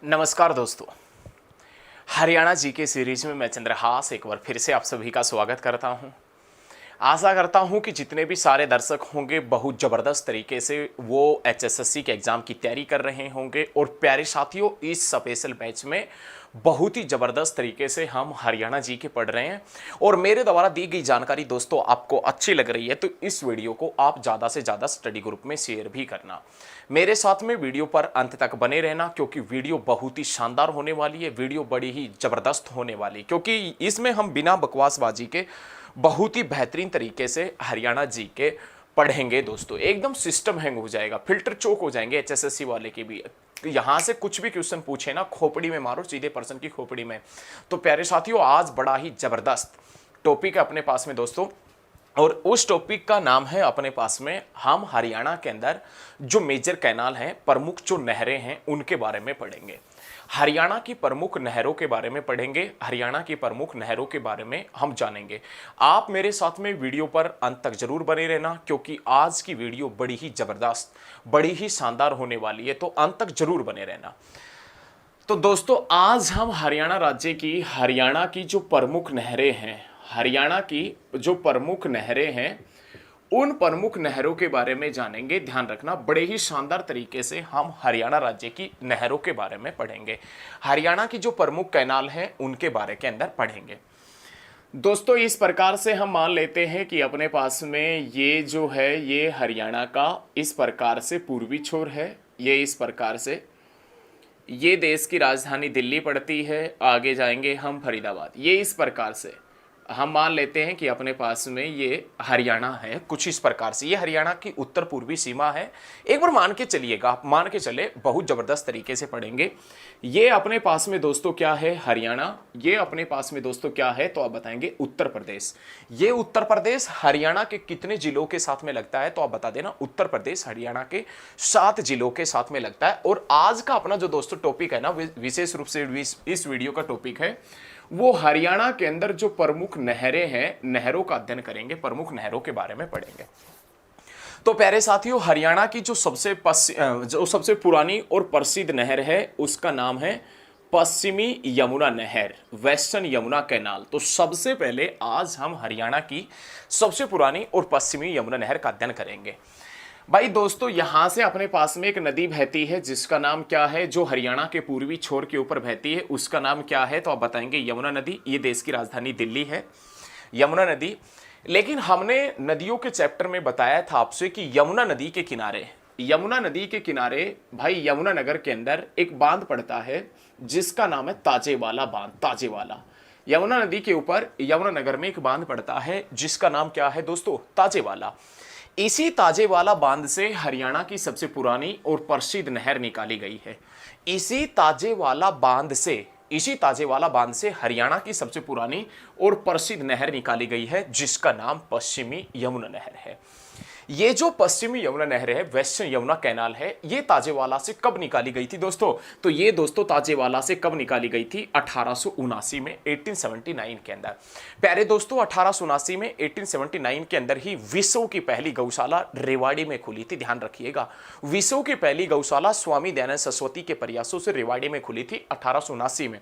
नमस्कार दोस्तों। हरियाणा जी के सीरीज में मैं चंद्रहास एक बार फिर से आप सभी का स्वागत करता हूं। आशा करता हूं कि जितने भी सारे दर्शक होंगे बहुत ज़बरदस्त तरीके से वो एचएसएससी के एग्ज़ाम की तैयारी कर रहे होंगे। और प्यारे साथियों, इस स्पेशल बैच में बहुत ही ज़बरदस्त तरीके से हम हरियाणा जी के पढ़ रहे हैं। और मेरे द्वारा दी गई जानकारी दोस्तों आपको अच्छी लग रही है तो इस वीडियो को आप ज़्यादा से ज़्यादा स्टडी ग्रुप में शेयर भी करना। मेरे साथ में वीडियो पर अंत तक बने रहना क्योंकि वीडियो बहुत ही शानदार होने वाली है। वीडियो बड़ी ही ज़बरदस्त होने वाली है क्योंकि इसमें हम बिना बकवासबाजी के बहुत ही बेहतरीन तरीके से हरियाणा जी के पढ़ेंगे दोस्तों। एकदम सिस्टम हैंग हो जाएगा, फिल्टर चोक हो जाएंगे एचएसएससी वाले के भी। यहां से कुछ भी क्वेश्चन पूछे ना, खोपड़ी में मारो, सीधे पर्सन की खोपड़ी में। तो प्यारे साथियों, आज बड़ा ही जबरदस्त टॉपिक है अपने पास में दोस्तों। और उस टॉपिक का नाम है अपने पास में, हम हरियाणा के अंदर जो मेजर कैनाल हैं, प्रमुख जो नहरें हैं, उनके बारे में पढ़ेंगे। हरियाणा की प्रमुख नहरों के बारे में पढ़ेंगे। हरियाणा की प्रमुख नहरों के बारे में हम जानेंगे। आप मेरे साथ में वीडियो पर अंत तक जरूर बने रहना क्योंकि आज की वीडियो बड़ी ही जबरदस्त, बड़ी ही शानदार होने वाली है। तो अंत तक जरूर बने रहना। तो दोस्तों, आज हम हरियाणा राज्य की, हरियाणा की जो प्रमुख नहरें हैं, हरियाणा की जो प्रमुख नहरें हैं, उन प्रमुख नहरों के बारे में जानेंगे। ध्यान रखना, बड़े ही शानदार तरीके से हम हरियाणा राज्य की नहरों के बारे में पढ़ेंगे। हरियाणा की जो प्रमुख कैनाल हैं उनके बारे के अंदर पढ़ेंगे दोस्तों। इस प्रकार से हम मान लेते हैं कि अपने पास में ये जो है, ये हरियाणा का इस प्रकार से पूर्वी छोर है। ये इस प्रकार से, ये देश की राजधानी दिल्ली पड़ती है। आगे जाएंगे हम फरीदाबाद। ये इस प्रकार से हम मान लेते हैं कि अपने पास में ये हरियाणा है। कुछ इस प्रकार से ये हरियाणा की उत्तर पूर्वी सीमा है। एक बार मान के चलिएगा, आप मान के चले, बहुत जबरदस्त तरीके से पढ़ेंगे। ये अपने पास में दोस्तों क्या है? हरियाणा। ये अपने पास में दोस्तों क्या है? तो आप बताएंगे उत्तर प्रदेश। ये उत्तर प्रदेश हरियाणा के कितने जिलों के साथ में लगता है? तो आप बता देना। उत्तर प्रदेश हरियाणा के 7 जिलों के साथ में लगता है। और आज का अपना जो दोस्तों टॉपिक है ना, विशेष रूप से इस वीडियो का टॉपिक है वो हरियाणा के अंदर जो प्रमुख नहरें हैं, नहरों का अध्ययन करेंगे, प्रमुख नहरों के बारे में पढ़ेंगे। तो प्यारे साथियों, हरियाणा की जो सबसे पुरानी और प्रसिद्ध नहर है उसका नाम है पश्चिमी यमुना नहर, वेस्टर्न यमुना कैनाल। तो सबसे पहले आज हम हरियाणा की सबसे पुरानी और पश्चिमी यमुना नहर का अध्ययन करेंगे। भाई दोस्तों, यहां से अपने पास में एक नदी बहती है जिसका नाम क्या है? जो हरियाणा के पूर्वी छोर के ऊपर बहती है उसका नाम क्या है? तो आप बताएंगे यमुना नदी। ये देश की राजधानी दिल्ली है, यमुना नदी। लेकिन हमने नदियों के चैप्टर में बताया था आपसे कि यमुना नदी के किनारे, यमुना नदी के किनारे भाई यमुना नगर के अंदर एक बांध पड़ता है जिसका नाम है ताजेवाला बांध। ताजेवाला, यमुना नदी के ऊपर यमुना नगर में एक बांध पड़ता है जिसका नाम क्या है दोस्तों? ताजेवाला। इसी ताजेवाला बांध से हरियाणा की सबसे पुरानी और प्रसिद्ध नहर निकाली गई है। इसी ताजेवाला बांध से हरियाणा की सबसे पुरानी और प्रसिद्ध नहर निकाली गई है जिसका नाम पश्चिमी यमुना नहर है। ये जो पश्चिमी यमुना नहर है, वेस्टर्न यमुना कैनाल है, ये ताजेवाला से कब निकाली गई थी दोस्तों? तो ये दोस्तों ताजेवाला से कब निकाली गई थी? 1879 में, 1879 के अंदर। प्यारे दोस्तों, 1879 में, 1879 के अंदर ही विश्व की पहली गौशाला रेवाड़ी में खुली थी। ध्यान रखिएगा, विश्व की पहली गौशाला स्वामी दयानंद सरस्वती के प्रयासों से रेवाड़ी में खुली थी 1879 में।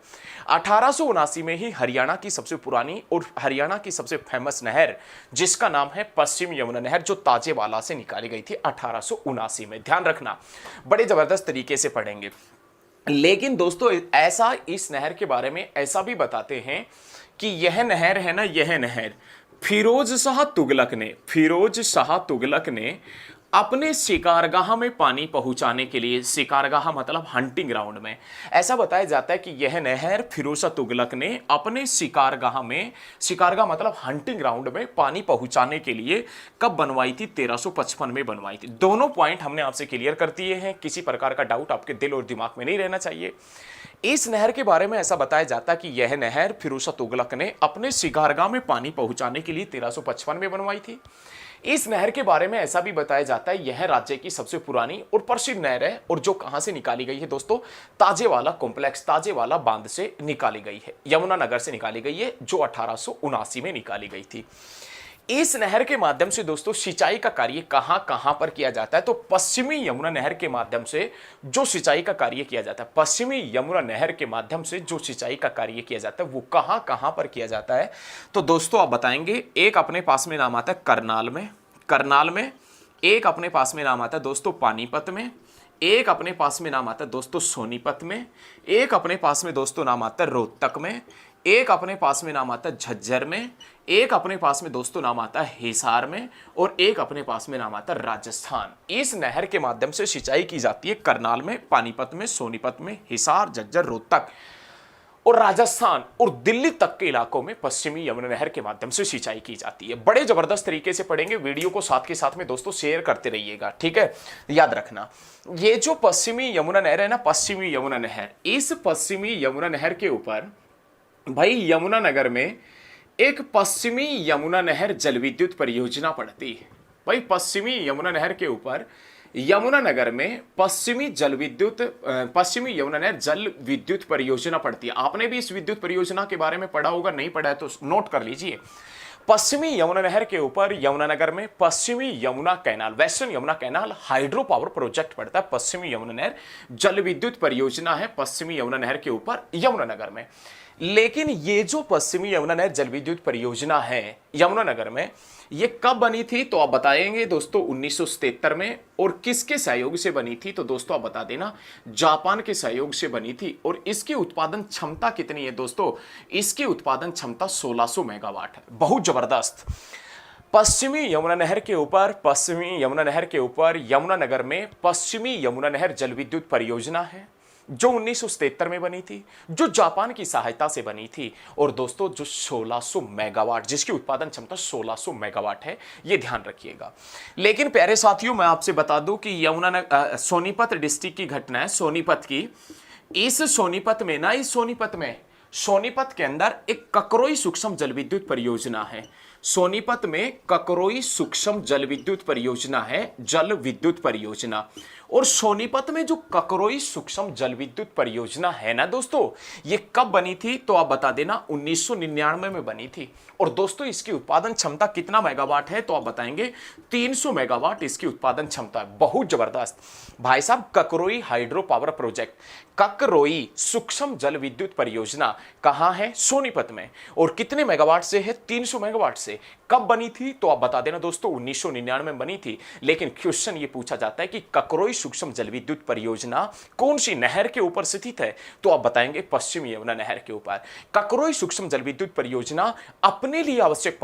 1879 में ही हरियाणा की सबसे पुरानी और हरियाणा की सबसे फेमस नहर जिसका नाम है पश्चिम यमुना नहर, जो ताजेवाला से निकाली गई थी 1879 में। ध्यान रखना, बड़े जबरदस्त तरीके से पढ़ेंगे। लेकिन दोस्तों, ऐसा इस नहर के बारे में ऐसा भी बताते हैं कि यह नहर है ना, यह नहर फिरोज शाह तुगलक ने अपने शिकारगाह में पानी पहुंचाने के लिए, शिकारगाह मतलब हंटिंग ग्राउंड में, ऐसा बताया जाता है कि यह नहर फिरोज शाह तुगलक ने अपने शिकारगाह में, शिकारगाह मतलब हंटिंग ग्राउंड में पानी पहुंचाने के लिए कब बनवाई थी? 1355 में बनवाई थी। दोनों पॉइंट हमने आपसे क्लियर कर दिए हैं, किसी प्रकार का डाउट आपके दिल और दिमाग में नहीं रहना चाहिए। इस नहर के बारे में ऐसा बताया जाता है कि यह नहर फिरोज शाह तुगलक ने अपने शिकारगाह में पानी पहुंचाने के लिए 1355 में बनवाई थी। इस नहर के बारे में ऐसा भी बताया जाता है यह राज्य की सबसे पुरानी और प्रसिद्ध नहर है। और जो कहां से निकाली गई है दोस्तों? ताजेवाला कॉम्प्लेक्स, ताजेवाला बांध से निकाली गई है, यमुना नगर से निकाली गई है, जो 1879 में निकाली गई थी। इस नहर के माध्यम से दोस्तों सिंचाई का कार्य कहां कहां पर किया जाता है? तो पश्चिमी यमुना नहर के माध्यम से जो सिंचाई का कार्य किया जाता है, पश्चिमी यमुना नहर के माध्यम से जो सिंचाई का कार्य किया जाता है वो कहां कहां पर किया जाता है? तो दोस्तों आप बताएंगे, एक अपने पास में नाम आता है करनाल में, एक अपने पास में नाम आता है दोस्तों पानीपत में, एक अपने पास में नाम आता है दोस्तों सोनीपत में, एक अपने पास में दोस्तों नाम आता है रोहतक में, एक अपने पास में नाम आता है झज्जर में, एक अपने पास में दोस्तों नाम आता है हिसार में, और एक अपने पास में नाम आता है राजस्थान। इस नहर के माध्यम से सिंचाई की जाती है करनाल में, पानीपत में, सोनीपत में, हिसार, झज्जर, रोहतक और राजस्थान और दिल्ली तक के इलाकों में पश्चिमी यमुना नहर के माध्यम से सिंचाई की जाती है। बड़े जबरदस्त तरीके से पढ़ेंगे, वीडियो को साथ के साथ में दोस्तों शेयर करते रहिएगा, ठीक है। याद रखना, ये जो पश्चिमी यमुना नहर है ना, पश्चिमी यमुना नहर, इस पश्चिमी यमुना नहर के ऊपर भाई यमुनानगर में एक पश्चिमी यमुना नहर जल विद्युत परियोजना पड़ती है। भाई पश्चिमी यमुना नहर के ऊपर यमुनानगर में पश्चिमी यमुना नहर जल विद्युत परियोजना पड़ती है। आपने भी इस विद्युत परियोजना के बारे में पढ़ा होगा, नहीं पढ़ा है तो नोट कर लीजिए। पश्चिमी यमुना नहर के ऊपर यमुनानगर में पश्चिमी Yamuna canal, western Yamuna canal hydro power project पड़ता है। पश्चिमी यमुना नहर जल विद्युत परियोजना है पश्चिमी यमुना नहर के ऊपर यमुनानगर में। लेकिन ये जो पश्चिमी यमुना नहर जल विद्युत परियोजना है यमुनानगर में, ये कब बनी थी? तो आप बताएंगे दोस्तों 1977 में। और किसके सहयोग से बनी थी? तो दोस्तों आप बता देना, जापान के सहयोग से बनी थी। और इसकी उत्पादन क्षमता कितनी है दोस्तों? इसकी उत्पादन क्षमता 1600 मेगावाट है। बहुत जबरदस्त। पश्चिमी यमुना नहर के ऊपर यमुनानगर में पश्चिमी यमुना नहर जल विद्युत परियोजना है जो 1977 में बनी थी, जो जापान की सहायता से बनी थी। और दोस्तों जो 1600 मेगावाट, जिसकी उत्पादन क्षमता 1600 मेगावाट है, ये ध्यान रखिएगा। लेकिन प्यारे साथियों, मैं आपसे बता दूं कि सोनीपत डिस्ट्रिक्ट की घटना है, सोनीपत की। इस सोनीपत के अंदर एक ककरोई सूक्ष्म जल विद्युत परियोजना है। सोनीपत में ककरोई सूक्ष्म जल विद्युत परियोजना है, जल विद्युत परियोजना। और सोनीपत में जो ककरोई सूक्ष्म जल विद्युत परियोजना है ना दोस्तों, ये कब बनी थी? तो आप बता देना 1999 में बनी थी। और दोस्तों इसकी उत्पादन क्षमता कितना मेगावाट है? तो आप बताएंगे 300 मेगावाट इसकी उत्पादन क्षमता है। बहुत जबरदस्त भाई साहब। ककरोई हाइड्रो पावर प्रोजेक्ट, ककरोई सूक्ष्म जल विद्युत परियोजना कहां है? सोनीपत में। और कितने मेगावाट से है? 300 मेगावाट से। कब बनी थी? तो आप बता देना दोस्तों 1999 में बनी थी। लेकिन क्वेश्चन ये पूछा जाता है कि ककरोई सूक्ष्म जल विद्युत परियोजना कौन सी नहर के ऊपर स्थित है? तो आप बताएंगे पश्चिमी यमुना नहर के ऊपर। ककरोई सूक्ष्म जल विद्युत परियोजना अपने लिए आवश्यक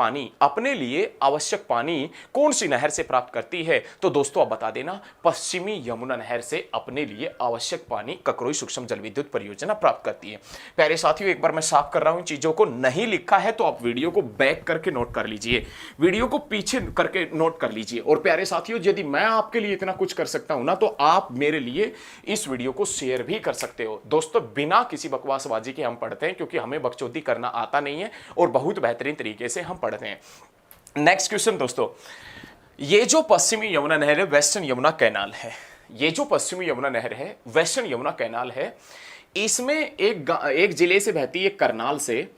पानी कौन सी नहर से प्राप्त करती है? तो दोस्तों आप बता देना पश्चिमी यमुना नहर से अपने लिए आवश्यक पानी ककरोई सूक्ष्म जल विद्युत परियोजना प्राप्त करती है। प्यारे साथियों, एक बार मैं साफ कर रहा हूं, चीजों को नहीं लिखा है तो आप वीडियो को बैक करके नोट कर लीजिए, वीडियो को पीछे करके नोट कर लीजिए। और प्यारे साथियों, यदि मैं आपके लिए इतना कुछ कर सकता हूं ना, तो आप मेरे लिए इस वीडियो को शेयर भी कर सकते हो। दोस्तों बिना किसी बकवासबाजी के हम पढ़ते हैं, क्योंकि हमें बकचोदी करना आता नहीं है और बहुत बेहतरीन तरीके से हम पढ़ते हैं। नेक्स्ट क्वेश्चन दोस्तों, ये जो पश्चिमी यमुना नहर है वेस्टर्न यमुना कैनाल है, ये जो पश्चिमी यमुना नहर है वेस्टर्न यमुना कैनाल है, इसमें एक जिले से बहती है करनाल से।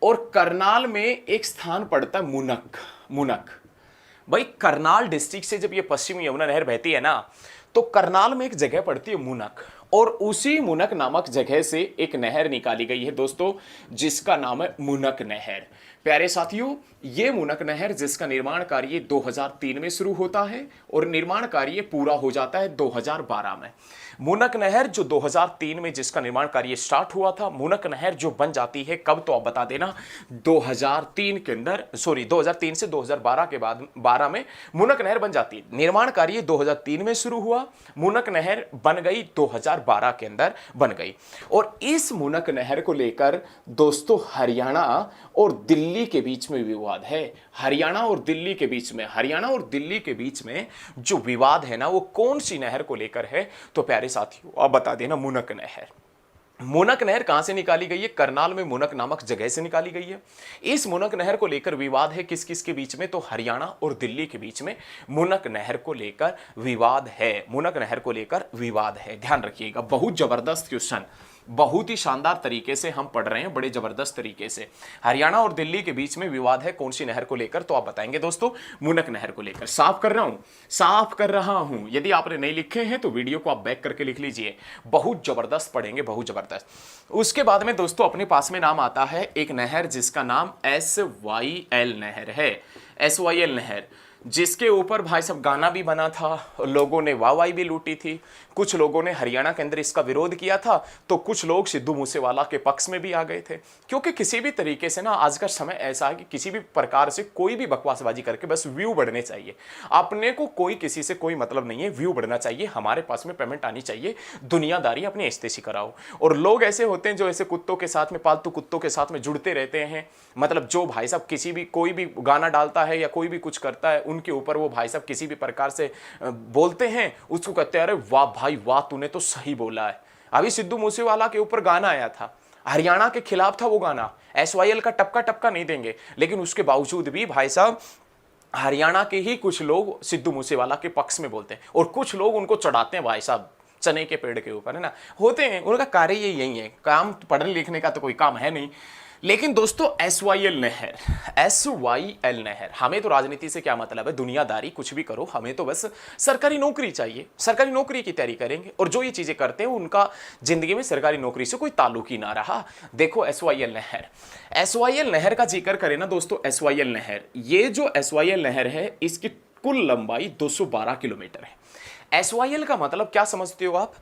और करनाल में एक स्थान पड़ता है मुनक। भाई करनाल डिस्ट्रिक्ट से जब ये पश्चिमी यमुना नहर बहती है ना, तो करनाल में एक जगह पड़ती है मुनक। और उसी मुनक नामक जगह से एक नहर निकाली गई है दोस्तों, जिसका नाम है मुनक नहर। प्यारे साथियों, ये मुनक नहर जिसका निर्माण कार्य 2003 में शुरू होता है और निर्माण कार्य पूरा हो जाता है 2012 में। मुनक नहर जो 2003 में जिसका निर्माण कार्य स्टार्ट हुआ था, मुनक नहर जो बन जाती है कब? तो आप बता देना 2003 से 2012 के बाद 12 में मुनक नहर बन जाती है। निर्माण कार्य 2003 में शुरू हुआ, मुनक नहर बन गई 2012 के अंदर बन गई। और इस मुनक नहर को लेकर दोस्तों हरियाणा और दिल्ली के बीच में विवाद है। हरियाणा और दिल्ली के बीच में जो विवाद है ना, वो कौन सी नहर को लेकर है? तो प्यारे साथियों आप बता देना मुनक नहर। मुनक नहर कहां से निकाली गई है? करनाल में मुनक नामक जगह से निकाली गई है। इस मुनक नहर को लेकर विवाद है किस किस के बीच में? तो हरियाणा और दिल्ली के बीच में मुनक नहर को लेकर विवाद है। ध्यान रखिएगा, बहुत जबरदस्त क्वेश्चन। बहुत ही शानदार तरीके से हम पढ़ रहे हैं, बड़े जबरदस्त तरीके से। हरियाणा और दिल्ली के बीच में विवाद है कौन सी नहर को लेकर, तो आप बताएंगे दोस्तों मुनक नहर को लेकर। साफ कर रहा हूं, साफ कर रहा हूं। यदि आपने नहीं लिखे हैं तो वीडियो को आप बैक करके लिख लीजिए, बहुत जबरदस्त पढ़ेंगे, बहुत जबरदस्त। उसके बाद में दोस्तों अपने पास में नाम आता है एक नहर जिसका नाम SYL नहर है। SYL नहर, जिसके ऊपर भाई साहब गाना भी बना था, लोगों ने वाहवाही भी लूटी थी। कुछ लोगों ने हरियाणा के अंदर इसका विरोध किया था, तो कुछ लोग सिद्धू मूसेवाला के पक्ष में भी आ गए थे। क्योंकि किसी भी तरीके से ना आज का समय ऐसा है कि किसी भी प्रकार से कोई भी बकवासबाजी करके बस व्यू बढ़ने चाहिए। अपने को कोई किसी से कोई मतलब नहीं है, व्यू बढ़ना चाहिए, हमारे पास में पेमेंट आनी चाहिए, दुनियादारी अपनी ऐसे कराओ। और लोग ऐसे होते हैं जो ऐसे कुत्तों के साथ में, पालतू कुत्तों के साथ में जुड़ते रहते हैं। मतलब जो भाई साहब किसी भी कोई भी गाना डालता है या कोई भी कुछ करता है, उनके ऊपर वो भाई साहब किसी भी प्रकार से बोलते हैं, उसको कहते हैं अरे वाह भाई वाह, तूने तो सही बोला है। अभी सिद्धू मूसेवाला के ऊपर गाना आया था, हरियाणा के खिलाफ था वो गाना, SYL का टपका टपका नहीं देंगे, लेकिन उसके बावजूद भी भाई साहब हरियाणा के ही कुछ लोग सिद्धू मूसेवाला के पक्ष में बोलते हैं और कुछ लोग उनको चढ़ाते हैं भाई साहब चने के पेड़ के ऊपर, है ना, होते हैं। उनका कार्य यही है, काम पढ़ने लिखने का तो कोई काम है नहीं। लेकिन दोस्तों SYL नहर, SYL नहर, हमें तो राजनीति से क्या मतलब है, दुनियादारी कुछ भी करो, हमें तो बस सरकारी नौकरी चाहिए, सरकारी नौकरी की तैयारी करेंगे। और जो ये चीजें करते हैं उनका जिंदगी में सरकारी नौकरी से कोई ताल्लुक ही ना रहा। देखो SYL नहर, SYL नहर का जिक्र करें ना दोस्तों, SYL नहर, ये जो SYL नहर है इसकी कुल लंबाई 212 किलोमीटर है। SYL का मतलब क्या समझते हो आप?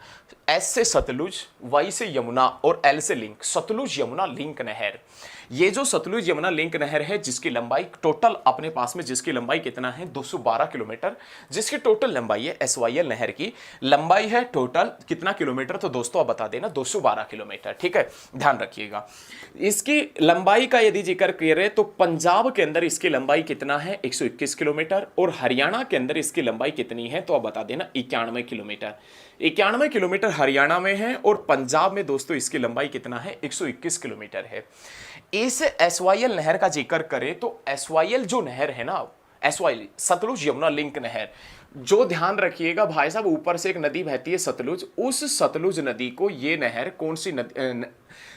S से सतलुज, Y से यमुना और L से लिंक, सतलुज यमुना लिंक नहर। ये जो सतलुज यमुना लिंक नहर है जिसकी लंबाई टोटल अपने पास में, जिसकी लंबाई कितना है 212 किलोमीटर, जिसकी टोटल लंबाई है SYL नहर की लंबाई है टोटल कितना किलोमीटर, तो दोस्तों आप बता देना 212 किलोमीटर, ठीक है, ध्यान रखिएगा। इसकी लंबाई का यदि जिक्र करें तो पंजाब के अंदर इसकी लंबाई कितना है 121 किलोमीटर, और हरियाणा के अंदर इसकी लंबाई कितनी है तो आप बता देना 91 किलोमीटर। 91 किलोमीटर हरियाणा में है और पंजाब में दोस्तों इसकी लंबाई कितना है 121 किलोमीटर है। इस SYL नहर का जिक्र करें तो SYL जो नहर है ना, SYL सतलुज यमुना लिंक नहर, जो ध्यान रखिएगा भाई साहब, ऊपर से एक नदी बहती है सतलुज, उस सतलुज नदी को ये नहर कौन सी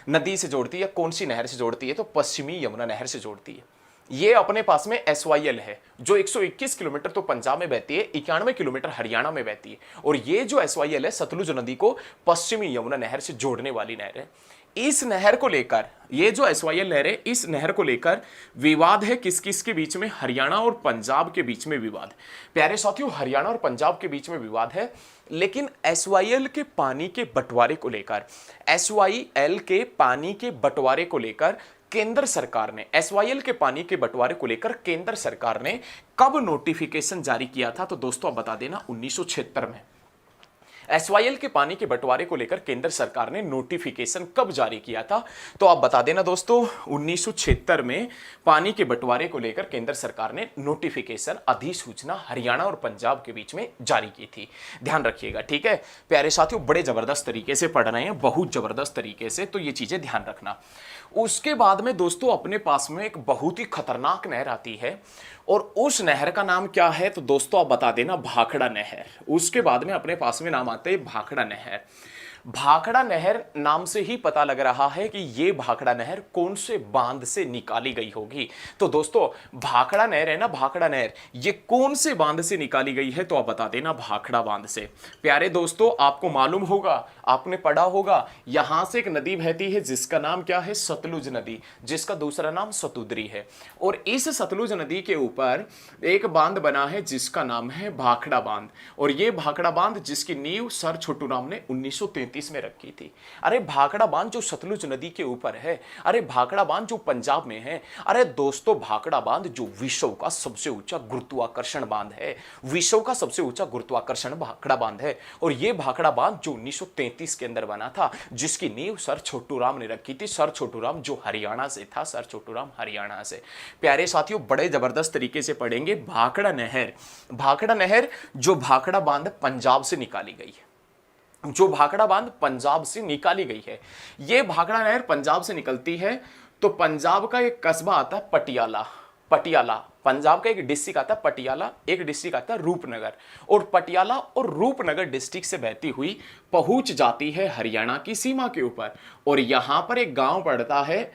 नदी से जोड़ती है, कौन सी नहर से जोड़ती है, तो पश्चिमी यमुना नहर से जोड़ती है। ये अपने पास में SYL है जो 121 किलोमीटर तो पंजाब में बहती है, 91 किलोमीटर हरियाणा में बहती है, और ये जो SYL है सतलुज नदी को पश्चिमी यमुना नहर से जोड़ने वाली नहर है। इस नहर को लेकर, ये जो SYL नहर है, इस नहर को लेकर विवाद है किस किस के बीच में, हरियाणा और पंजाब के बीच में विवाद। प्यारे साथियों, हरियाणा और पंजाब के बीच में विवाद है, लेकिन SYL के पानी के बंटवारे को लेकर, SYL के पानी के बंटवारे को लेकर केंद्र सरकार ने, SYL के पानी के बंटवारे को लेकर केंद्र सरकार ने कब नोटिफिकेशन जारी किया था, तो दोस्तों आप बता देना 1976 में। SYL के पानी के बंटवारे को लेकर केंद्र सरकार ने नोटिफिकेशन कब जारी किया था, तो आप बता देना दोस्तों 1976 में पानी के बंटवारे को लेकर केंद्र सरकार ने नोटिफिकेशन, अधिसूचना हरियाणा और पंजाब के बीच में जारी की थी। ध्यान रखिएगा, ठीक है प्यारे साथियों, बड़े जबरदस्त तरीके से पढ़ रहे हैं, बहुत जबरदस्त तरीके से, तो ये चीजें ध्यान रखना। उसके बाद में दोस्तों अपने पास में एक बहुत ही खतरनाक नहर आती है, और उस नहर का नाम क्या है, तो दोस्तों आप बता देना भाखड़ा नहर। उसके बाद में अपने पास में नाम आते हैं भाखड़ा नहर। भाखड़ा नहर नाम से ही पता लग रहा है कि ये भाखड़ा नहर कौन से बांध से निकाली गई होगी। तो दोस्तों भाखड़ा नहर है ना, भाखड़ा नहर, ये कौन से बांध से निकाली गई है, तो आप बता देना भाखड़ा बांध से। प्यारे दोस्तों आपको मालूम होगा, आपने पढ़ा होगा, यहां से एक नदी बहती है जिसका नाम क्या है, सतलुज नदी, जिसका दूसरा नाम सतुद्री है, और इस सतलुज नदी के ऊपर एक बांध बना है जिसका नाम है भाखड़ा बांध, और ये भाखड़ा बांध जिसकी नींव सर छोटू राम ने 1933 में रखी थी। अरे भाखड़ा बांध जो सतलुज नदी के ऊपर है, अरे भाखड़ा बांध जो पंजाब में है, अरे दोस्तों भाखड़ा बांध जो विश्व का सबसे ऊंचा गुरुत्वाकर्षण बांध है, विश्व का सबसे ऊंचा गुरुत्वाकर्षण भाखड़ा बांध है, और यह भाखड़ा बांध जो 1933 के अंदर बना था, जिसकी नींव सर छोटू राम ने रखी थी। सर छोटू राम जो हरियाणा से था, सर छोटू राम हरियाणा से। प्यारे साथियों बड़े जबरदस्त तरीके से पढ़ेंगे भाखड़ा नहर। भाखड़ा नहर जो भाखड़ा बांध पंजाब से निकाली गई है, जो भाखड़ा बांध पंजाब से निकाली गई है, यह भाखड़ा नहर पंजाब से निकलती है, तो पंजाब का एक कस्बा आता है पटियाला, पटियाला पंजाब का एक डिस्ट्रिक्ट आता है पटियाला, एक डिस्ट्रिक्ट आता है रूपनगर, और पटियाला और रूपनगर डिस्ट्रिक्ट से बहती हुई पहुंच जाती है हरियाणा की सीमा के ऊपर। और यहां पर एक गांव पड़ता है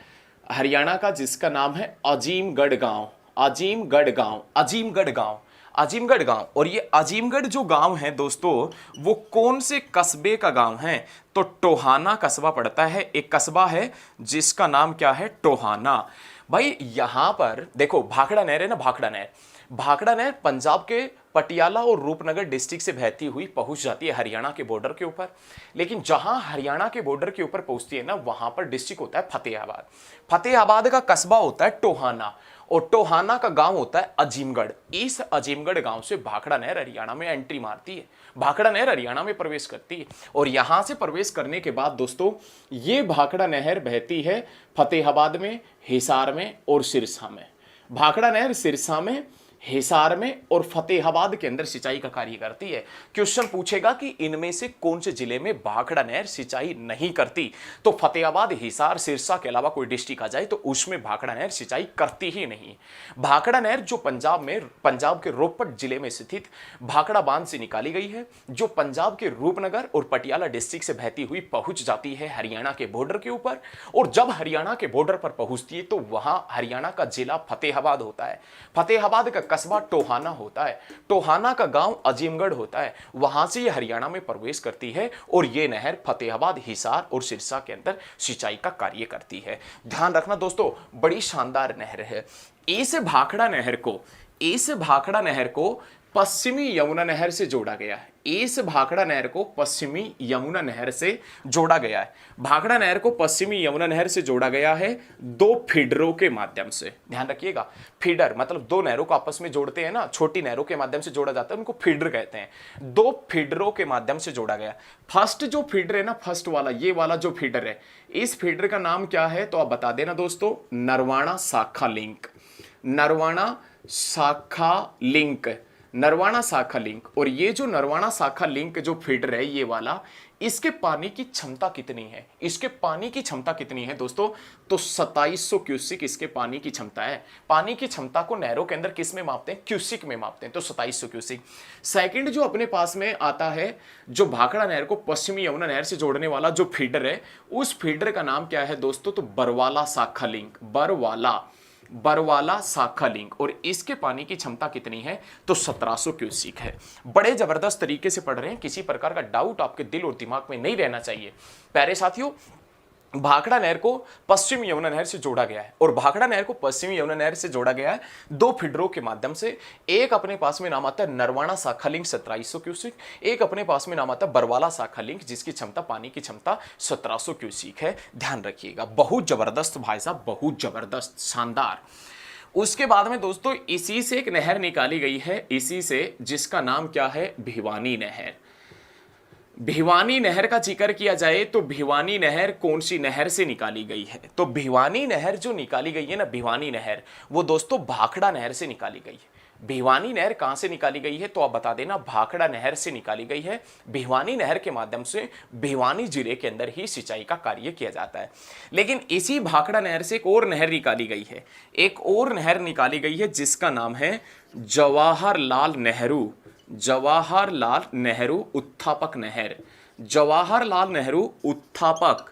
हरियाणा का जिसका नाम है अजीमगढ़ गांव। अजीमगढ़ गांव, अजीमगढ़ गांव, अजीमगढ़ गांव। और ये अजीमगढ़ जो गांव है दोस्तों, वो कौन से कस्बे का गांव है? तो टोहाना कस्बा पड़ता है। एक कस्बा है जिसका नाम क्या है? टोहाना। भाई यहां पर देखो भाखड़ा नहर है ना, भाखड़ा नहर, भाखड़ा नहर पंजाब के पटियाला और रूपनगर डिस्ट्रिक्ट से बहती हुई पहुंच जाती है हरियाणा के बॉर्डर के ऊपर। लेकिन जहां हरियाणा के बॉर्डर के ऊपर पहुंचती है ना, वहां पर डिस्ट्रिक्ट होता है फतेहाबाद। फतेहाबाद का कस्बा होता है टोहाना, और टोहाना का गांव होता है अजीमगढ़। इस अजीमगढ़ गांव से भाखड़ा नहर हरियाणा में एंट्री मारती है, भाखड़ा नहर हरियाणा में प्रवेश करती है। और यहां से प्रवेश करने के बाद दोस्तों, ये भाखड़ा नहर बहती है फतेहाबाद में, हिसार में और सिरसा में। भाखड़ा नहर सिरसा में, हिसार में और फतेहाबाद के अंदर सिंचाई का कार्य करती है। क्वेश्चन पूछेगा कि इनमें से कौन से जिले में भाखड़ा नहर सिंचाई नहीं करती, तो फतेहाबाद, हिसार, सिरसा के अलावा कोई डिस्ट्रिक्ट आ जाए तो उसमें भाखड़ा नहर सिंचाई करती ही नहीं। भाखड़ा नहर जो पंजाब के रोपड़ जिले में स्थित भाखड़ा बांध से निकाली गई है, जो पंजाब के रूपनगर और पटियाला डिस्ट्रिक्ट से बहती हुई पहुंच जाती है हरियाणा के बॉर्डर के ऊपर। और जब हरियाणा के बॉर्डर पर पहुंचती है तो वहां हरियाणा का जिला फतेहाबाद होता है, फतेहाबाद का कस्बा टोहाना होता है, टोहाना का गांव अजीमगढ़ होता है। वहां से ये हरियाणा में प्रवेश करती है और ये नहर फतेहाबाद, हिसार और सिरसा के अंदर सिंचाई का कार्य करती है। ध्यान रखना दोस्तों, बड़ी शानदार नहर है। इस भाखड़ा नहर को पश्चिमी यमुना नहर से जोड़ा गया है। इस भाखड़ा नहर को पश्चिमी यमुना नहर से जोड़ा गया है। भाखड़ा नहर को पश्चिमी यमुना नहर से जोड़ा गया है दो फीडरों के माध्यम से। ध्यान रखिएगा, फीडर मतलब दो नहरों को आपस में जोड़ते हैं ना, छोटी नहरों के माध्यम से जोड़ा जाता है, उनको फीडर कहते हैं। दो फीडरों के माध्यम से जोड़ा गया। फर्स्ट जो फीडर है ना, फर्स्ट वाला, ये वाला जो फीडर है, इस फीडर का नाम क्या है तो आप बता देना दोस्तों, नरवाना शाखा लिंक। नरवाना शाखा लिंक, नरवाना शाखा लिंक। और ये जो नरवाना शाखा लिंक जो फीडर है ये वाला, इसके पानी की क्षमता कितनी है? इसके पानी की क्षमता कितनी है दोस्तों? तो 2700 क्यूसिक इसके पानी की क्षमता है। पानी की क्षमता को नहरों के अंदर किस में मापते हैं? क्यूसिक में मापते हैं, तो 2700 क्यूसिक। सेकंड जो अपने पास में आता है, जो भाखड़ा नहर को पश्चिमी यमुना नहर से जोड़ने वाला जो फीडर है, उस फीडर का नाम क्या है दोस्तों? तो बरवाला शाखा लिंक, बरवाला शाखा लिंक। और इसके पानी की क्षमता कितनी है? तो 1700 क्यूसिक है। बड़े जबरदस्त तरीके से पढ़ रहे हैं, किसी प्रकार का डाउट आपके दिल और दिमाग में नहीं रहना चाहिए। प्यारे साथियों, भाखड़ा नहर को पश्चिम यमुना नहर से जोड़ा गया है, और भाखड़ा नहर को पश्चिमी यमुना नहर से जोड़ा गया है दो फीडरों के माध्यम से। एक अपने पास में नाम आता है नरवाना शाखा लिंक 2700 क्यूसिक, एक अपने पास में नाम आता है बरवाला शाखा लिंक जिसकी क्षमता, पानी की क्षमता 1700 क्यूसिक है। ध्यान रखिएगा, बहुत जबरदस्त भाई साहब, बहुत जबरदस्त, शानदार। उसके बाद में दोस्तों इसी से एक नहर निकाली गई है, इसी से, जिसका नाम क्या है? भिवानी नहर। भिवानी नहर का जिक्र किया जाए तो भिवानी नहर कौन सी नहर से निकाली गई है? तो भिवानी नहर जो निकाली गई है ना, भिवानी नहर, वो दोस्तों भाखड़ा नहर से निकाली गई है। भिवानी नहर कहां से निकाली गई है तो आप बता देना, भाखड़ा नहर से निकाली गई है। भिवानी नहर के माध्यम से भिवानी जिले के अंदर ही सिंचाई का कार्य किया जाता है। लेकिन इसी भाखड़ा नहर से एक और नहर निकाली गई है, एक और नहर निकाली गई है जिसका नाम है जवाहरलाल नेहरू, जवाहरलाल नेहरू उत्थापक नहर। जवाहरलाल नेहरू उत्थापक,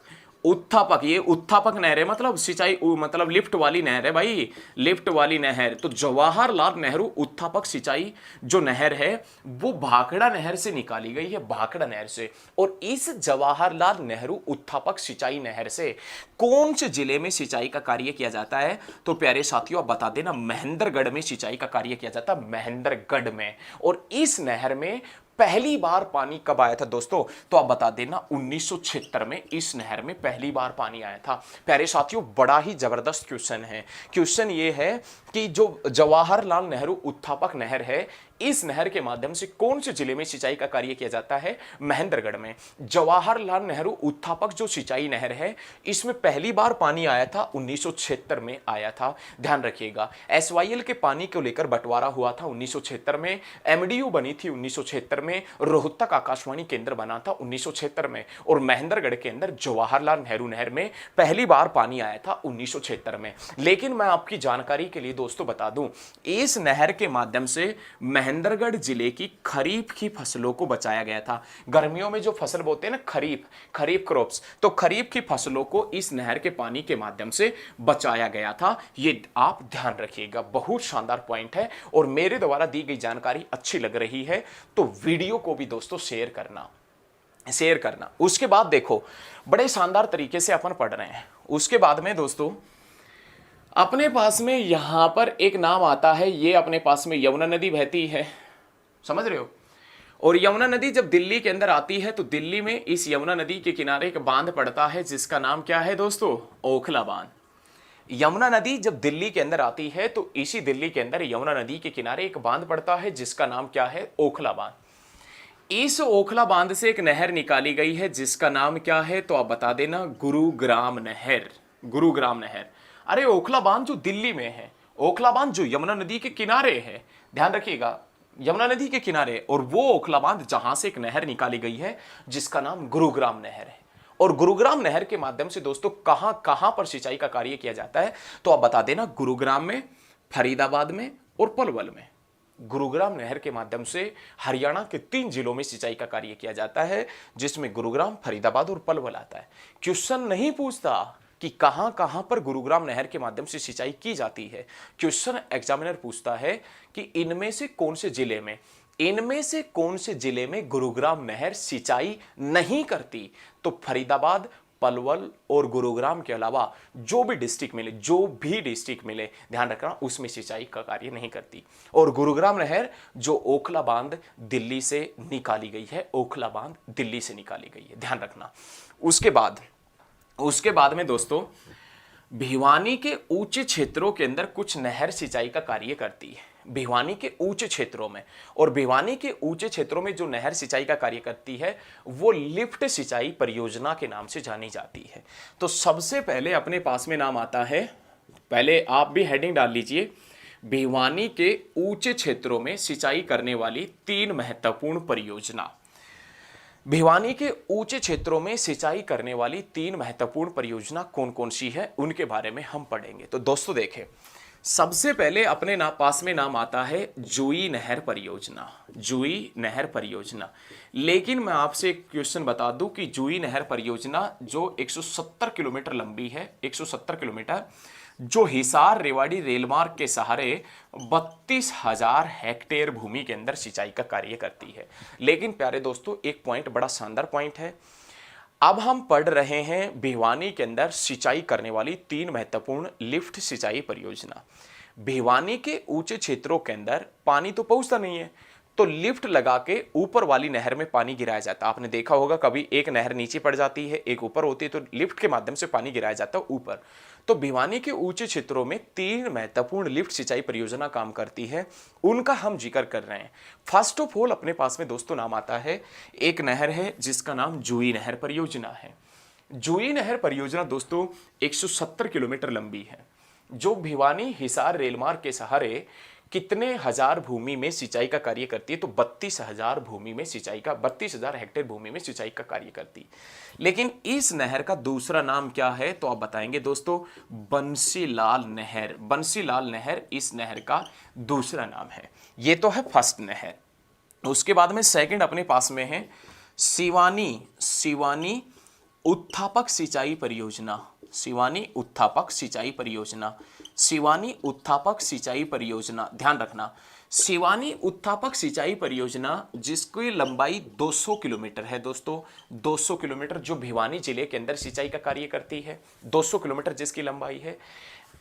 उत्थापक, ये उत्थापक नहर है, मतलब सिंचाई, मतलब लिफ्ट वाली नहर है भाई, लिफ्ट वाली नहर। तो जवाहरलाल नेहरू उत्थापक सिंचाई जो नहर है वो भाखड़ा नहर से निकाली गई है, भाखड़ा नहर से। और इस जवाहरलाल नेहरू उत्थापक सिंचाई नहर से कौन से जिले में सिंचाई का कार्य किया जाता है? तो प्यारे साथियों आप बता देना, महेंद्रगढ़ में सिंचाई का कार्य किया जाता है, महेंद्रगढ़ में। और इस नहर में पहली बार पानी कब आया था दोस्तों? तो आप बता देना 1976 में इस नहर में पहली बार पानी आया था। प्यारे साथियों, बड़ा ही जबरदस्त क्वेश्चन है। क्वेश्चन ये है कि जो जवाहरलाल नेहरू उत्थापक नहर है, इस नहर के माध्यम से कौन से जिले में सिंचाई का कार्य किया जाता है? महेंद्रगढ़ में। जवाहरलाल नेहरू उत्थापक जो सिंचाई नहर है, इसमें पहली बार पानी आया था 1976 में आया था, ध्यान रखिएगा। एसवाईएल के पानी को लेकर बंटवारा हुआ था 1976 में, एमडीयू बनी थी 1976 में, रोहतक आकाशवाणी केंद्र बना था 1976 में, और महेंद्रगढ़ के अंदर जवाहरलाल नेहरू नहर में पहली बार पानी आया था 1976 में। लेकिन मैं आपकी जानकारी के लिए दोस्तों बता दूं, इस नहर के माध्यम से महेंद्रगढ़ जिले की खरीफ की फसलों को बचाया गया था। गर्मियों में जो फसल बोते हैं ना, खरीफ क्रॉप्स, तो खरीफ की फसलों को इस नहर के पानी के माध्यम से बचाया गया था। ये आप ध्यान रखिएगा, बहुत शानदार पॉइंट है। और मेरे द्वारा दी गई जानकारी अच्छी लग रही है तो वीडियो को भी दोस्तों शेयर करना। उसके बाद देखो, बड़े शानदार तरीके से अपन पढ़ रहे हैं। उसके बाद में दोस्तों अपने पास में यहां पर एक नाम आता है, ये अपने पास में यमुना नदी बहती है, समझ रहे हो। और यमुना नदी जब दिल्ली के अंदर आती है तो दिल्ली में इस यमुना नदी के किनारे एक बांध पड़ता है जिसका नाम क्या है दोस्तों? ओखला बांध। यमुना नदी जब दिल्ली के अंदर आती है तो इसी दिल्ली के अंदर यमुना नदी के किनारे एक बांध पड़ता है जिसका नाम क्या है? ओखला बांध। इस ओखला बांध से एक नहर निकाली गई है जिसका नाम क्या है? तो आप बता देना, गुरुग्राम नहर। गुरुग्राम नहर। अरे ओखला बांध जो दिल्ली में है, ओखला बांध जो यमुना नदी के किनारे है, ध्यान रखिएगा, यमुना नदी के किनारे, और वो ओखला बांध जहां से एक नहर निकाली गई है जिसका नाम गुरुग्राम नहर है। और गुरुग्राम नहर के माध्यम से दोस्तों कहां कहां पर सिंचाई का कार्य किया जाता है? तो आप बता देना, गुरुग्राम में, फरीदाबाद में और पलवल में। गुरुग्राम नहर के माध्यम से हरियाणा के 3 जिलों में सिंचाई का कार्य किया जाता है जिसमें गुरुग्राम, फरीदाबाद और पलवल आता है। क्वेश्चन नहीं पूछता कि कहां कहां पर गुरुग्राम नहर के माध्यम से सिंचाई की जाती है, क्वेश्चन एग्जामिनर पूछता है कि इनमें से कौन से जिले में गुरुग्राम नहर सिंचाई नहीं करती? तो फरीदाबाद, पलवल और गुरुग्राम के अलावा जो भी डिस्ट्रिक्ट मिले, ध्यान रखना, उसमें सिंचाई का कार्य नहीं करती। और गुरुग्राम नहर जो ओखला बांध दिल्ली से निकाली गई है, ओखला बांध दिल्ली से निकाली गई है, ध्यान रखना। उसके बाद में दोस्तों भिवानी के ऊंचे क्षेत्रों के अंदर कुछ नहर सिंचाई का कार्य करती है। भिवानी के ऊंचे क्षेत्रों में, और भिवानी के ऊंचे क्षेत्रों में जो नहर सिंचाई का कार्य करती है वो लिफ्ट सिंचाई परियोजना के नाम से जानी जाती है। तो सबसे पहले अपने पास में नाम आता है, पहले आप भी हेडिंग डाल लीजिए, भिवानी के ऊंचे क्षेत्रों में सिंचाई करने वाली 3 महत्वपूर्ण परियोजना। भिवानी के ऊंचे क्षेत्रों में सिंचाई करने वाली 3 महत्वपूर्ण परियोजना कौन कौन सी है, उनके बारे में हम पढ़ेंगे। तो दोस्तों देखें, सबसे पहले अपने पास में नाम आता है जुई नहर परियोजना। लेकिन मैं आपसे एक क्वेश्चन बता दूं कि जुई नहर परियोजना जो 170 किलोमीटर लंबी है, 170 किलोमीटर, जो हिसार रेवाड़ी रेलमार्ग के सहारे 32,000 हेक्टेयर भूमि के अंदर सिंचाई का कार्य करती है। लेकिन प्यारे दोस्तों एक पॉइंट, बड़ा शानदार पॉइंट है, अब हम पढ़ रहे हैं भिवानी के अंदर सिंचाई करने वाली 3 महत्वपूर्ण लिफ्ट सिंचाई परियोजना। भिवानी के ऊंचे क्षेत्रों के अंदर पानी तो पहुंचता नहीं है, तो लिफ्ट लगा के ऊपर वाली नहर में पानी गिराया जाता है। आपने देखा होगा कभी एक नहर नीचे पड़ जाती है, एक ऊपर होती है, तो लिफ्ट के माध्यम से पानी गिराया जाता है ऊपर। तो भिवानी के ऊंचे क्षेत्रों में 3 महत्वपूर्ण लिफ्ट सिंचाई परियोजना काम करती है, उनका हम जिक्र कर रहे हैं। फर्स्ट ऑफ ऑल अपने पास में दोस्तों नाम आता है, एक नहर है जिसका नाम जुई नहर परियोजना है। जुई नहर परियोजना दोस्तों 170 किलोमीटर लंबी है, जो भिवानी हिसार रेलमार्ग के सहारे कितने हजार भूमि में सिंचाई का कार्य करती है? तो 32,000 हेक्टेयर भूमि में सिंचाई का कार्य करती है। लेकिन इस नहर का दूसरा नाम क्या है? तो आप बताएंगे दोस्तों, बंसीलाल नहर इस नहर का दूसरा नाम है। ये तो है फर्स्ट नहर। उसके बाद में सेकंड अपने पास में है सिवानी उत्थापक सिंचाई परियोजना। ध्यान रखना, सिवानी उत्थापक सिंचाई परियोजना जिसकी लंबाई 200 किलोमीटर है दोस्तों, 200 किलोमीटर, जो भिवानी जिले के अंदर सिंचाई का कार्य करती है, 200 किलोमीटर जिसकी लंबाई है।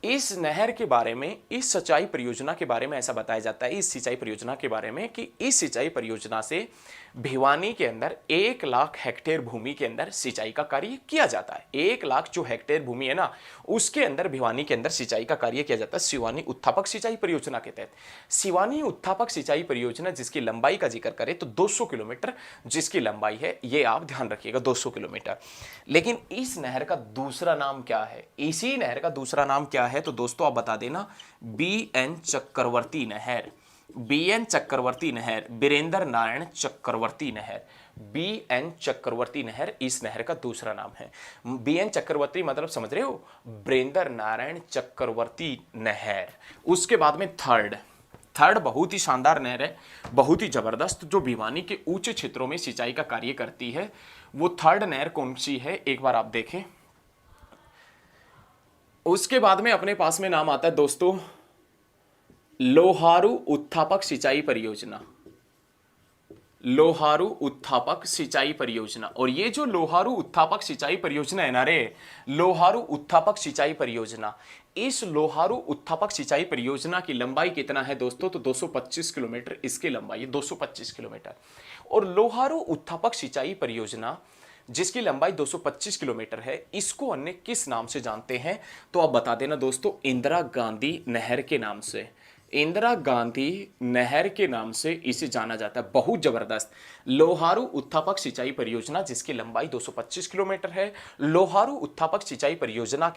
इस नहर के बारे में, इस सिंचाई परियोजना के बारे में ऐसा बताया जाता है, इस सिंचाई परियोजना के बारे में, कि इस सिंचाई परियोजना से भिवानी के अंदर 1 लाख हेक्टेयर भूमि के अंदर सिंचाई का कार्य किया जाता है। 1 लाख जो हेक्टेयर भूमि है ना, उसके अंदर भिवानी के अंदर सिंचाई का कार्य किया जाता है सिवानी उत्थापक सिंचाई परियोजना के तहत। सिवानी उत्थापक सिंचाई परियोजना जिसकी लंबाई का जिक्र करें तो 200 किलोमीटर जिसकी लंबाई है, ये आप ध्यान रखिएगा 200 किलोमीटर। लेकिन इस नहर का दूसरा नाम क्या है? इसी नहर का दूसरा नाम क्या है? तो दोस्तों आप बता देना, BN चक्रवर्ती नहर। BN चक्रवर्ती नहर, बीरेंद्र नारायण चक्रवर्ती नहर। BN चक्रवर्ती नहर इस नहर का दूसरा नाम है। BN चक्रवर्ती मतलब समझ रहे हो, बीरेंद्र नारायण चक्रवर्ती नहर। उसके बाद में थर्ड बहुत ही शानदार नहर है, बहुत ही जबरदस्त, जो भिवानी के ऊंचे क्षेत्रों में सिंचाई का कार्य करती है। वो थर्ड नहर कौन सी है, एक बार आप देखें। उसके बाद में अपने पास में नाम आता है दोस्तों लोहारू उत्थापक सिंचाई परियोजना। लोहारू उत्थापक सिंचाई परियोजना। और ये जो लोहारू उत्थापक सिंचाई परियोजना है ना रे, लोहारू उत्थापक सिंचाई परियोजना, इस लोहारू उत्थापक सिंचाई परियोजना की लंबाई कितना है दोस्तों? तो 225 किलोमीटर इसकी लंबाई है, 225 किलोमीटर। और लोहारू उत्थापक सिंचाई परियोजना जिसकी लंबाई 225 किलोमीटर है, इसको अन्य किस नाम से जानते हैं? तो आप बता देना दोस्तों, इंदिरा गांधी नहर के नाम से। इंदिरा गांधी नहर के नाम से इसे जाना जाता है। बहुत जबरदस्त लोहारू उत्थापक सिंचाई परियोजना जिसकी लंबाई 225 किलोमीटर है। लोहारू उत्थापक सिंचाई परियोजना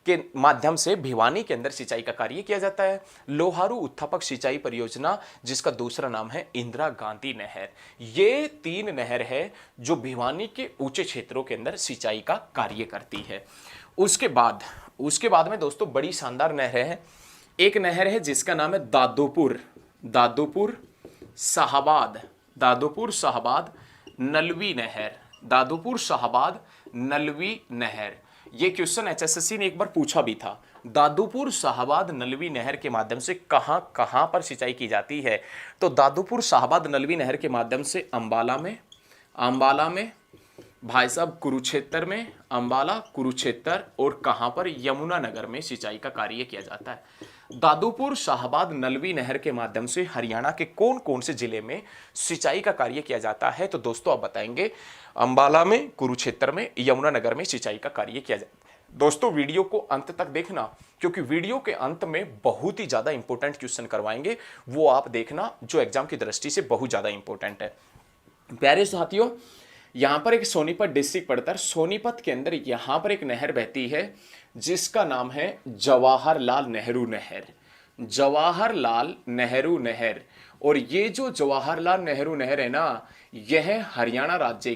के माध्यम से भिवानी के अंदर सिंचाई का कार्य किया जाता है। लोहारू उत्थापक सिंचाई परियोजना जिसका दूसरा नाम है इंदिरा गांधी नहर। ये 3 नहर है जो भिवानी के ऊंचे क्षेत्रों के अंदर सिंचाई का कार्य करती है। उसके बाद में दोस्तों बड़ी शानदार नहर है। एक नहर है जिसका नाम है दादोपुर शाहबाद नलवी नहर। दादोपुर शाहबाद नलवी नहर, ये क्वेश्चन HSSC ने एक बार पूछा भी था। दादोपुर शाहबाद नलवी नहर के माध्यम से कहां पर सिंचाई की जाती है? तो दादोपुर शाहबाद नलवी नहर के माध्यम से अंबाला में भाई साहब, कुरुक्षेत्र में, अंबाला कुरुक्षेत्र, और कहां पर? यमुनानगर में सिंचाई का कार्य किया जाता है। दादोपुर शाहबाद नलवी नहर के माध्यम से हरियाणा के कौन कौन से जिले में सिंचाई का कार्य किया जाता है? तो दोस्तों आप बताएंगे, अंबाला में, कुरुक्षेत्र में, यमुनानगर में सिंचाई का कार्य किया जाता है। दोस्तों वीडियो को अंत तक देखना, क्योंकि वीडियो के अंत में बहुत ही ज्यादा इंपॉर्टेंट क्वेश्चन करवाएंगे, वो आप देखना, जो एग्जाम की दृष्टि से बहुत ज्यादा इंपॉर्टेंट है। प्यारे साथियों, यहां पर एक सोनीपत डिस्ट्रिक्ट पड़ता है। सोनीपत के अंदर यहां पर एक नहर बहती है जिसका नाम है जवाहरलाल नेहरू नहर। जवाहरलाल नेहरू नहर। और ये जो जवाहरलाल नेहरू नहर है ना, यह हरियाणा राज्य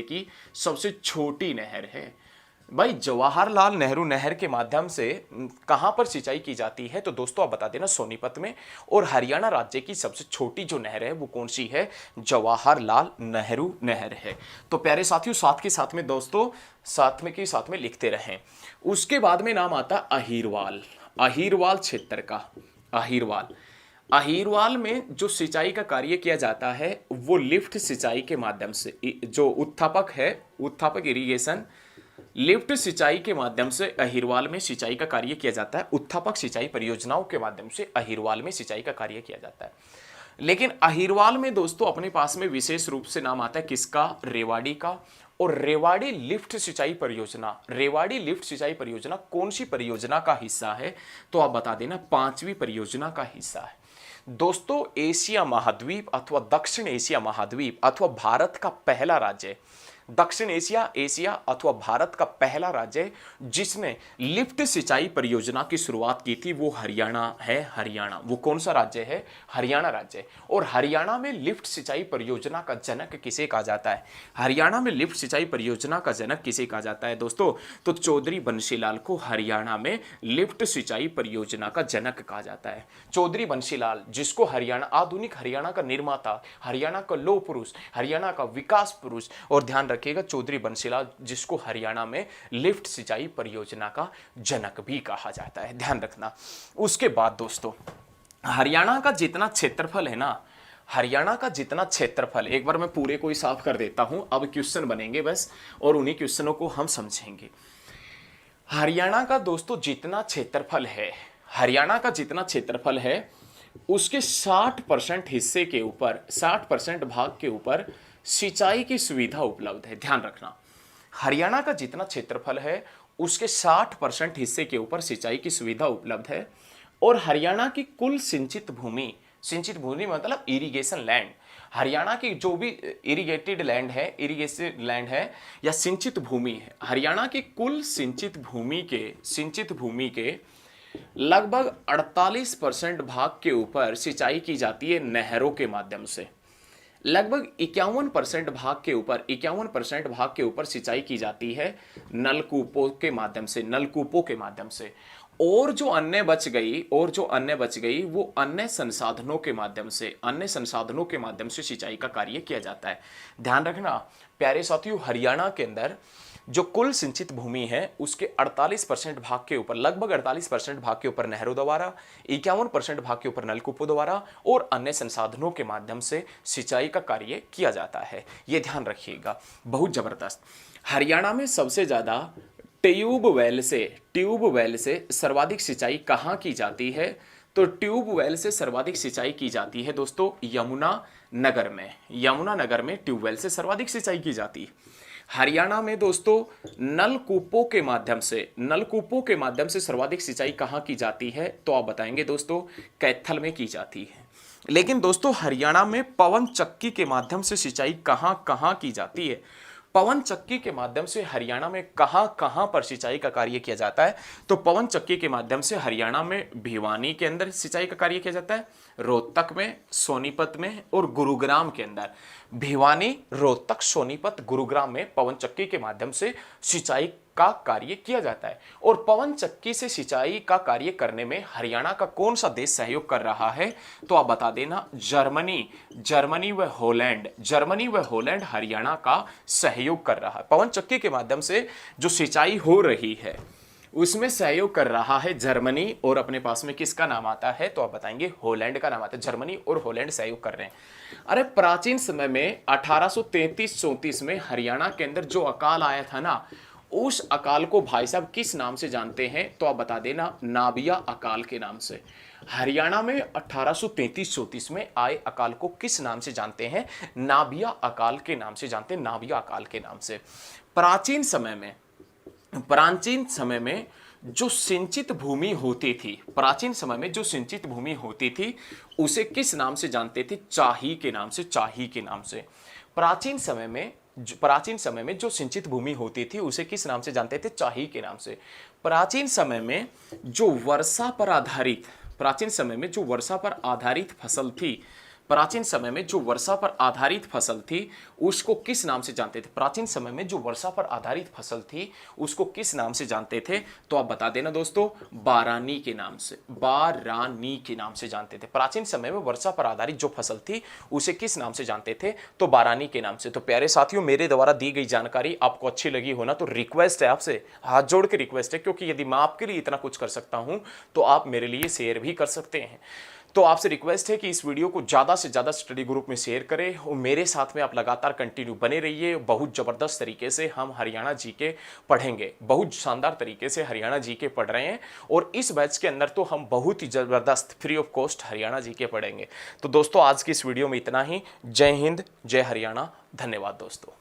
की सबसे छोटी नहर है। भाई जवाहरलाल नेहरू नहर के माध्यम से कहां पर सिंचाई की जाती है? तो दोस्तों आप बता देना, सोनीपत में। और हरियाणा राज्य की सबसे छोटी जो नहर है वो कौन सी है? जवाहरलाल नेहरू नहर है। तो प्यारे साथियों, साथ में दोस्तों साथ में लिखते रहें। उसके बाद में नाम आता अहीरवाल क्षेत्र का। अहीरवाल में जो सिंचाई का कार्य किया जाता है वो लिफ्ट सिंचाई के माध्यम से, जो उत्थापक इरिगेशन लिफ्ट सिंचाई के माध्यम से अहीरवाल में सिंचाई का कार्य किया जाता है। उत्थापक सिंचाई परियोजनाओं के माध्यम से अहीरवाल में सिंचाई का कार्य किया जाता है। लेकिन अहीरवाल में दोस्तों अपने पास में विशेष रूप से नाम आता है किसका? रेवाड़ी का। और रेवाड़ी लिफ्ट सिंचाई परियोजना कौन सी परियोजना का हिस्सा है? तो आप बता देना, 5वीं परियोजना का हिस्सा है। दोस्तों एशिया महाद्वीप अथवा दक्षिण एशिया महाद्वीप अथवा भारत का पहला राज्य, दक्षिण एशिया अथवा भारत का पहला राज्य जिसने लिफ्ट सिंचाई परियोजना की शुरुआत की थी वो हरियाणा है। हरियाणा वो कौन सा राज्य है? हरियाणा राज्य। और हरियाणा में लिफ्ट सिंचाई परियोजना का जनक किसे कहा जाता है? हरियाणा में लिफ्ट सिंचाई परियोजना का जनक किसे कहा जाता है दोस्तों? तो चौधरी बंशीलाल को हरियाणा में लिफ्ट सिंचाई परियोजना का जनक कहा जाता है। चौधरी बंशीलाल, जिसको आधुनिक हरियाणा का निर्माता, हरियाणा का लौह पुरुष, हरियाणा का विकास पुरुष, और ध्यान रखिएगा चौधरी बंशीलाल, जिसको हरियाणा में लिफ्ट सिंचाई परियोजना का जनक भी कहा जाता है, ध्यान रखना। उसके बाद दोस्तों हरियाणा का जितना क्षेत्रफल है ना, हरियाणा का जितना क्षेत्रफल, एक बार मैं पूरे को ही साफ कर देता हूं, अब क्वेश्चन बनेंगे बस और उन्हीं क्वेश्चनों को हम समझेंगे। हरियाणा का दोस्तों जितना क्षेत्रफल है, हरियाणा का जितना क्षेत्रफल है उसके 60% हिस्से के ऊपर, 60% भाग के ऊपर सिंचाई की सुविधा उपलब्ध है। ध्यान रखना, हरियाणा का जितना क्षेत्रफल है उसके 60% हिस्से के ऊपर सिंचाई की सुविधा उपलब्ध है। और हरियाणा की कुल सिंचित भूमि मतलब इरिगेशन लैंड, हरियाणा की जो भी इरिगेटेड लैंड है, इरिगेटेड लैंड है या सिंचित भूमि है, हरियाणा की कुल सिंचित भूमि के लगभग 48% भाग के ऊपर सिंचाई की जाती है नहरों के माध्यम से। लगभग 51% भाग के ऊपर सिंचाई की जाती है नलकूपों के माध्यम से। और जो अन्य बच गई वो अन्य संसाधनों के माध्यम से सिंचाई का कार्य किया जाता है। ध्यान रखना प्यारे साथियों, हरियाणा के अंदर जो कुल सिंचित भूमि है उसके 48% भाग के ऊपर, लगभग 48% भाग के ऊपर नहरों द्वारा, 51% भाग के ऊपर नलकूपों द्वारा और अन्य संसाधनों के माध्यम से सिंचाई का कार्य किया जाता है। यह ध्यान रखिएगा, बहुत जबरदस्त। हरियाणा में सबसे ज्यादा ट्यूबवेल से सर्वाधिक सिंचाई कहां की जाती है? तो ट्यूबवेल से सर्वाधिक सिंचाई की जाती है दोस्तों यमुनानगर में ट्यूबवेल से सर्वाधिक सिंचाई की जाती है। हरियाणा में दोस्तों नलकूपों के माध्यम से सर्वाधिक सिंचाई कहां की जाती है? तो आप बताएंगे दोस्तों कैथल में की जाती है। लेकिन दोस्तों हरियाणा में पवन चक्की के माध्यम से सिंचाई कहां कहां की जाती है? पवन चक्की के माध्यम से हरियाणा में कहां कहां पर सिंचाई का कार्य किया जाता है? तो पवन चक्की के माध्यम से हरियाणा में भिवानी के अंदर सिंचाई का कार्य किया जाता है, रोहतक में, सोनीपत में और गुरुग्राम के अंदर। भिवानी, रोहतक, सोनीपत, गुरुग्राम में पवन चक्की के माध्यम से सिंचाई का कार्य किया जाता है। और पवन चक्की से सिंचाई का कार्य करने में हरियाणा का कौन सा देश सहयोग कर रहा है? तो आप बता देना जर्मनी व हॉलैंड हरियाणा का सहयोग कर रहा है। पवन चक्की के माध्यम से जो सिंचाई हो रही है उसमें सहयोग कर रहा है जर्मनी, और अपने पास में किसका नाम आता है? तो आप बताएंगे हॉलैंड का नाम आता है। जर्मनी और हॉलैंड सहयोग कर रहे हैं। अरे प्राचीन समय में 1833-34 में हरियाणा के अंदर जो अकाल आया था ना, उस अकाल को भाई साहब किस नाम से जानते हैं? तो आप बता देना नाबिया अकाल के नाम से। हरियाणा में 1833-34 में आए अकाल को किस नाम से जानते हैं? नाबिया अकाल के नाम से जानते हैं, नाबिया अकाल के नाम से। प्राचीन समय में जो सिंचित भूमि होती थी उसे किस नाम से जानते थे? चाही के नाम से। प्राचीन समय में जो सिंचित भूमि होती थी उसे किस नाम से जानते थे? चाही के नाम से। प्राचीन समय में जो वर्षा पर आधारित फसल थी उसको किस नाम से जानते थे? तो आप बता देना दोस्तों बारानी के नाम से जानते थे। प्राचीन समय में वर्षा पर आधारित जो फसल थी उसे किस नाम से जानते थे? तो बारानी के नाम से। तो प्यारे साथियों, मेरे द्वारा दी गई जानकारी आपको अच्छी लगी हो ना, तो रिक्वेस्ट है आपसे, हाथ जोड़ के रिक्वेस्ट है, क्योंकि यदि मैं आपके लिए इतना कुछ कर सकता हूं तो आप मेरे लिए शेयर भी कर सकते हैं। तो आपसे रिक्वेस्ट है कि इस वीडियो को ज़्यादा से ज़्यादा स्टडी ग्रुप में शेयर करें और मेरे साथ में आप लगातार कंटिन्यू बने रहिए। बहुत ज़बरदस्त तरीके से हम हरियाणा जीके पढ़ेंगे, बहुत शानदार तरीके से हरियाणा जीके पढ़ रहे हैं, और इस बैच के अंदर तो हम बहुत ही ज़बरदस्त free of cost Haryana GK पढ़ेंगे। तो दोस्तों आज की इस वीडियो में इतना ही। जय हिंद, जय हरियाणा, धन्यवाद दोस्तों।